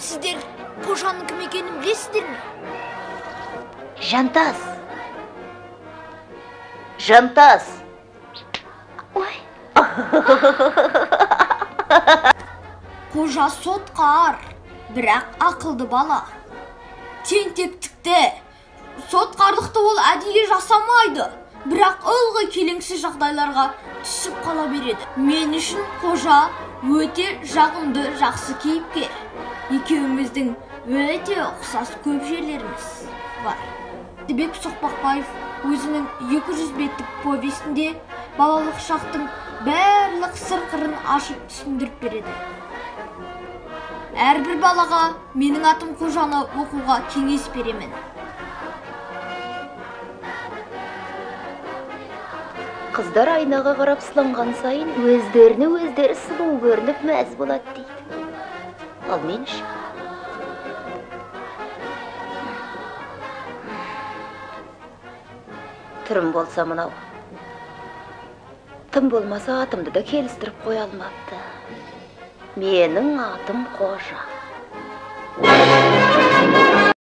Сіздер қожаның кім екенін білесіздер ме? Жантас. Жантас. Ой. Қожа сотқар, бірақ ақылды бала. Тентектікті, сотқарлықты ол әдейі жасамайды, бірақ ылғи келеңсіз жағдайларға түсіп қала береді. Мен үшін қожа өте жағымды, жақсы кейіпкер. Екеуміздің өте ұқсас көп жерлеріміз бар. Дебек Соқпақбаев өзінің 200 беттік повестінде балалық шақтың барлық сыр-қырын ашып түсіндіріп береді. Әрбір балаға менің атым қожаны оқуға кеңес беремін. Қыздар айнаға қарап сыланған сайын өздері сұлу көрініп мәз болады дейді. Ал мен үшін түрім болса мынау. Тым болмаса атымды да келістіріп қоя алмапты. Менің атым Қожа.